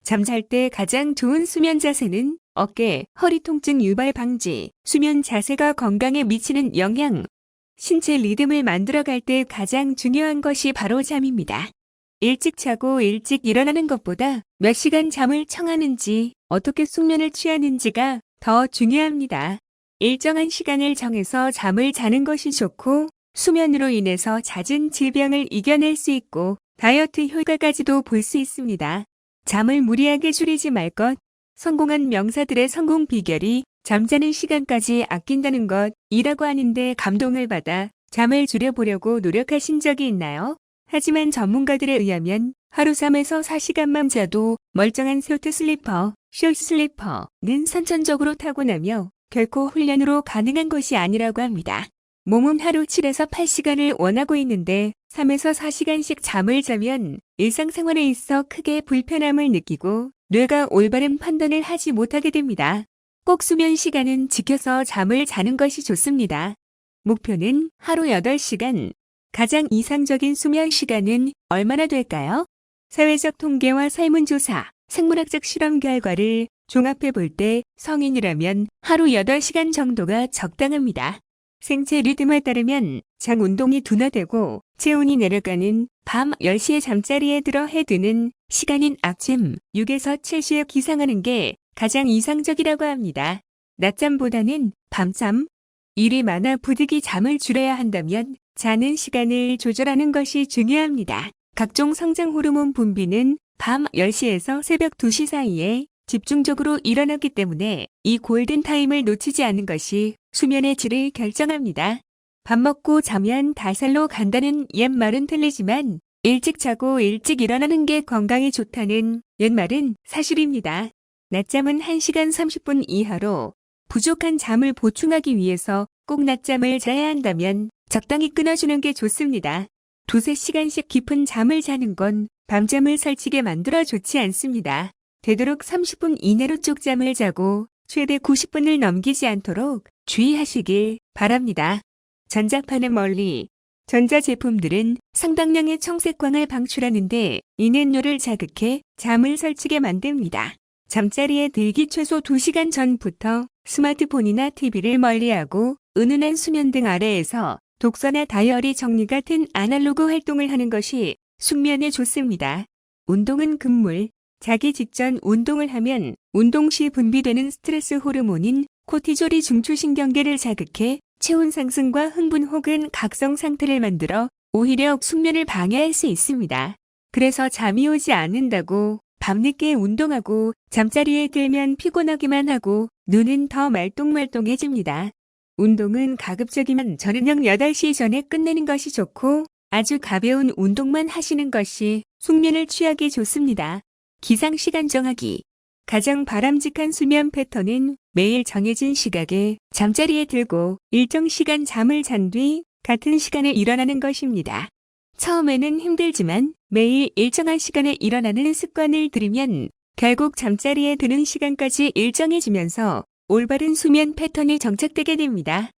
잠잘 때 가장 좋은 수면 자세는 어깨, 허리 통증 유발 방지, 수면 자세가 건강에 미치는 영향. 신체 리듬을 만들어갈 때 가장 중요한 것이 바로 잠입니다. 일찍 자고 일찍 일어나는 것보다 몇 시간 잠을 청하는지, 어떻게 숙면을 취하는지가 더 중요합니다. 일정한 시간을 정해서 잠을 자는 것이 좋고, 수면으로 인해서 잦은 질병을 이겨낼 수 있고 다이어트 효과까지도 볼 수 있습니다. 잠을 무리하게 줄이지 말 것. 성공한 명사들의 성공 비결이 잠자는 시간까지 아낀다는 것이라고 하는데 감동을 받아 잠을 줄여보려고 노력하신 적이 있나요? 하지만 전문가들에 의하면 하루 3에서 4시간만 자도 멀쩡한 쇼트 슬리퍼, 숏 슬리퍼는 선천적으로 타고나며 결코 훈련으로 가능한 것이 아니라고 합니다. 몸은 하루 7에서 8시간을 원하고 있는데 3에서 4시간씩 잠을 자면 일상생활에 있어 크게 불편함을 느끼고 뇌가 올바른 판단을 하지 못하게 됩니다. 꼭 수면 시간은 지켜서 잠을 자는 것이 좋습니다. 목표는 하루 8시간. 가장 이상적인 수면 시간은 얼마나 될까요? 사회적 통계와 설문조사, 생물학적 실험 결과를 종합해 볼 때 성인이라면 하루 8시간 정도가 적당합니다. 생체 리듬에 따르면 장 운동이 둔화되고 체온이 내려가는 밤 10시에 잠자리에 들어 해 드는 시간인 아침 6에서 7시에 기상하는 게 가장 이상적이라고 합니다. 낮잠보다는 밤잠. 일이 많아 부득이 잠을 줄여야 한다면 자는 시간을 조절하는 것이 중요합니다. 각종 성장 호르몬 분비는 밤 10시에서 새벽 2시 사이에 집중적으로 일어나기 때문에 이 골든타임을 놓치지 않는 것이 수면의 질을 결정합니다. 밥 먹고 자면 다살로 간다는 옛말은 틀리지만 일찍 자고 일찍 일어나는 게 건강에 좋다는 옛말은 사실입니다. 낮잠은 1시간 30분 이하로 부족한 잠을 보충하기 위해서 꼭 낮잠을 자야 한다면 적당히 끊어주는 게 좋습니다. 2~3시간씩 깊은 잠을 자는 건 밤잠을 설치게 만들어 좋지 않습니다. 되도록 30분 이내로 쪽잠을 자고 최대 90분을 넘기지 않도록 주의하시길 바랍니다. 전자파는 멀리. 전자제품들은 상당량의 청색광을 방출하는데 인앤노를 자극해 잠을 설치게 만듭니다. 잠자리에 들기 최소 2시간 전부터 스마트폰이나 TV를 멀리하고 은은한 수면등 아래에서 독서나 다이어리 정리 같은 아날로그 활동을 하는 것이 숙면에 좋습니다. 운동은 금물. 자기 직전 운동을 하면 운동 시 분비되는 스트레스 호르몬인 코티졸이 중추신경계를 자극해 체온 상승과 흥분 혹은 각성 상태를 만들어 오히려 숙면을 방해할 수 있습니다. 그래서 잠이 오지 않는다고 밤늦게 운동하고 잠자리에 들면 피곤하기만 하고 눈은 더 말똥말똥해집니다. 운동은 가급적이면 저녁 8시 전에 끝내는 것이 좋고 아주 가벼운 운동만 하시는 것이 숙면을 취하기 좋습니다. 기상시간 정하기. 가장 바람직한 수면 패턴은 매일 정해진 시각에 잠자리에 들고 일정 시간 잠을 잔 뒤 같은 시간에 일어나는 것입니다. 처음에는 힘들지만 매일 일정한 시간에 일어나는 습관을 들이면 결국 잠자리에 드는 시간까지 일정해지면서 올바른 수면 패턴이 정착되게 됩니다.